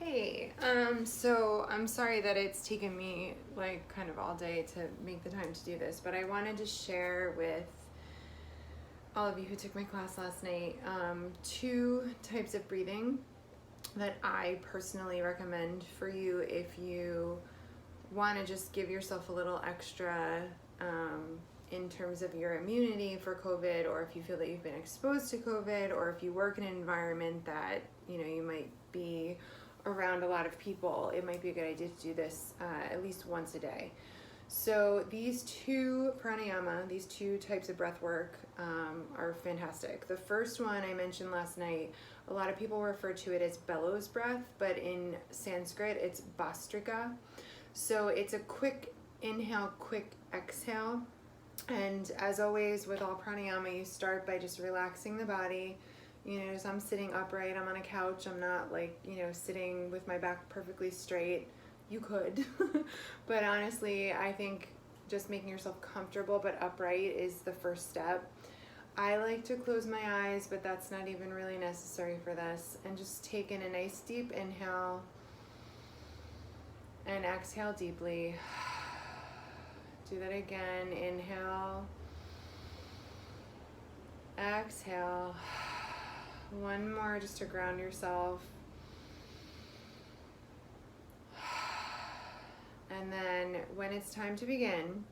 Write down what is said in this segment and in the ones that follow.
Hey, so I'm sorry that it's taken me like kind of all day to make the time to do this, but I wanted to share with all of you who took my class last night two types of breathing that I personally recommend for you if you want to just give yourself a little extra in terms of your immunity for COVID, or if you feel that you've been exposed to COVID, or if you work in an environment that you might be around a lot of people, it might be a good idea to do this at least once a day. So these two pranayama, these two types of breath work are fantastic. The first one I mentioned last night, a lot of people refer to it as bellows breath, but in Sanskrit it's Bhastrika. So it's a quick inhale, quick exhale. And as always with all pranayama, you start by just relaxing the body. So I'm sitting upright, I'm on a couch, I'm not sitting with my back perfectly straight. You could, but honestly, I think just making yourself comfortable but upright is the first step. I like to close my eyes, but that's not even really necessary for this. And just take in a nice deep inhale and exhale deeply. Do that again, inhale, exhale. One more just to ground yourself. And then when it's time to begin,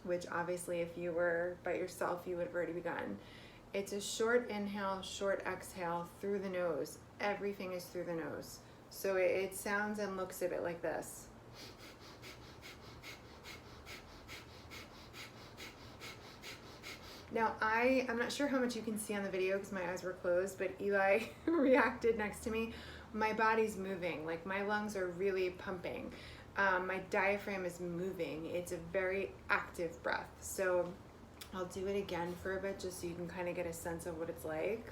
which obviously if you were by yourself, you would have already begun. It's a short inhale, short exhale through the nose. Everything is through the nose. So it sounds and looks a bit like this. Now, I'm not sure how much you can see on the video because my eyes were closed, but Eli reacted next to me. My body's moving, like my lungs are really pumping. My diaphragm is moving. It's a very active breath. So I'll do it again for a bit just so you can kind of get a sense of what it's like.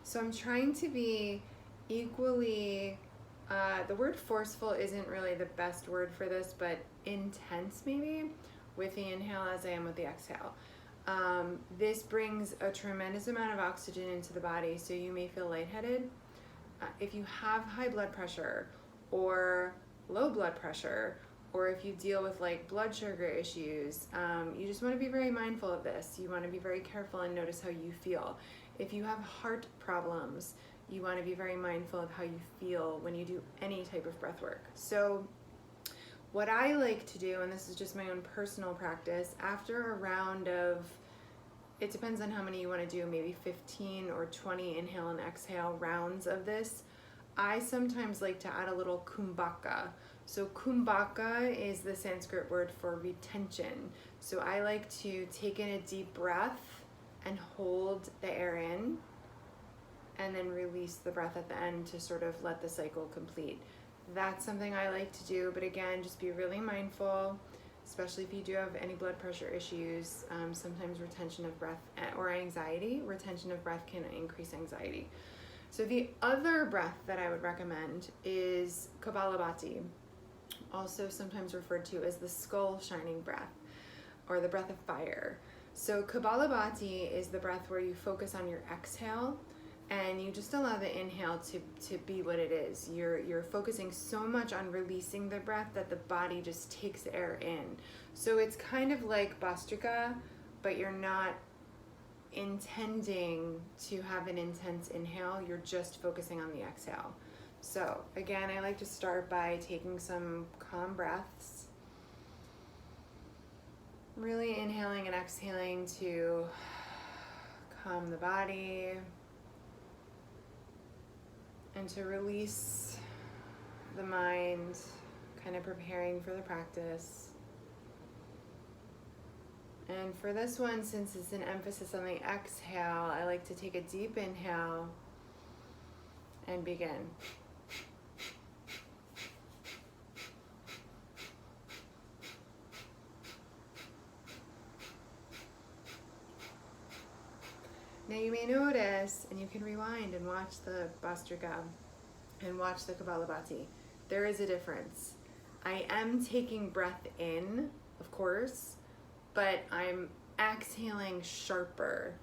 So I'm trying to be equally, the word forceful isn't really the best word for this, but intense maybe with the inhale as I am with the exhale. This brings a tremendous amount of oxygen into the body, so you may feel lightheaded. If you have high blood pressure or low blood pressure, or if you deal with like blood sugar issues, you just want to be very mindful of this. You want to be very careful and notice how you feel. If you have heart problems, you want to be very mindful of how you feel when you do any type of breath work. So what I like to do, and this is just my own personal practice, after a round of, it depends on how many you want to do, maybe 15 or 20 inhale and exhale rounds of this, I sometimes like to add a little kumbhaka. So kumbhaka is the Sanskrit word for retention. So I like to take in a deep breath and hold the air in, and then release the breath at the end to sort of let the cycle complete. That's something I like to do, but again, just be really mindful, especially if you do have any blood pressure issues. Sometimes retention of breath or anxiety, retention of breath can increase anxiety. So the other breath that I would recommend is Kapalabati, also sometimes referred to as the skull shining breath or the breath of fire. So Kapalabati is the breath where you focus on your exhale and you just allow the inhale to be what it is. You're focusing so much on releasing the breath that the body just takes air in. So it's kind of like Bhastrika, but you're not intending to have an intense inhale. You're just focusing on the exhale. So again, I like to start by taking some calm breaths. Really inhaling and exhaling to calm the body and to release the mind, kind of preparing for the practice. And for this one, since it's an emphasis on the exhale, I like to take a deep inhale and begin. Now you may notice, and you can rewind and watch the Bhastrika and watch the Kapalabati, there is a difference. I am taking breath in, of course, but I'm exhaling sharper.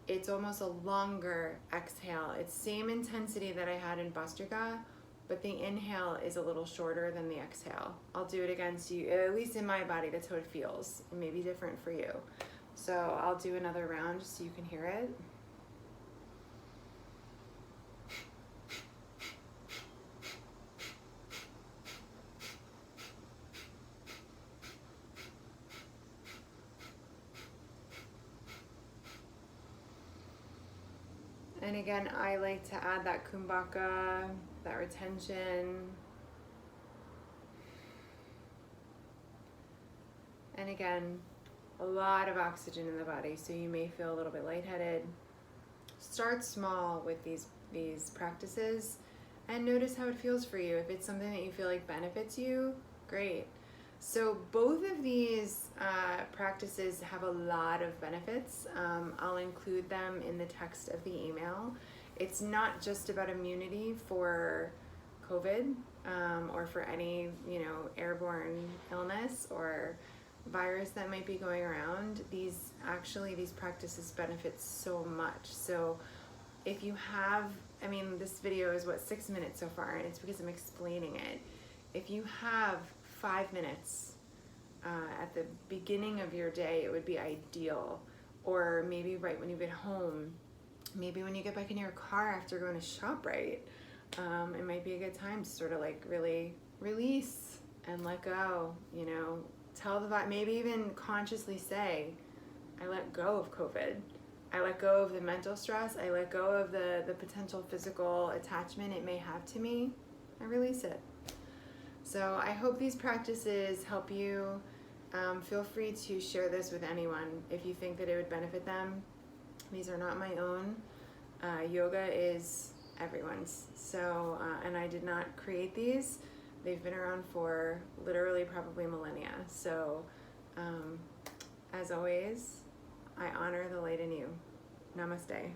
It's almost a longer exhale. It's same intensity that I had in Bhastrika, but the inhale is a little shorter than the exhale. I'll do it again so you, at least in my body, that's how it feels. It may be different for you. So I'll do another round just so you can hear it. And again, I like to add that kumbhaka, that retention. And again, a lot of oxygen in the body, so you may feel a little bit lightheaded. Start small with these practices and notice how it feels for you. If it's something that you feel like benefits you, great. So both of these practices have a lot of benefits. I'll include them in the text of the email. It's not just about immunity for COVID or for any, airborne illness or virus that might be going around. These practices benefit so much. So if you have, this video is 6 minutes so far, and it's because I'm explaining it. If you have 5 minutes at the beginning of your day, it would be ideal. Or maybe right when you get home, maybe when you get back in your car after going to ShopRite, it might be a good time to sort of like really release and let go, tell the body, maybe even consciously say, I let go of COVID. I let go of the mental stress. I let go of the potential physical attachment it may have to me. I release it. So I hope these practices help you. Feel free to share this with anyone if you think that it would benefit them. These are not my own. Yoga is everyone's. So, and I did not create these. They've been around for literally probably millennia. So, as always, I honor the light in you. Namaste.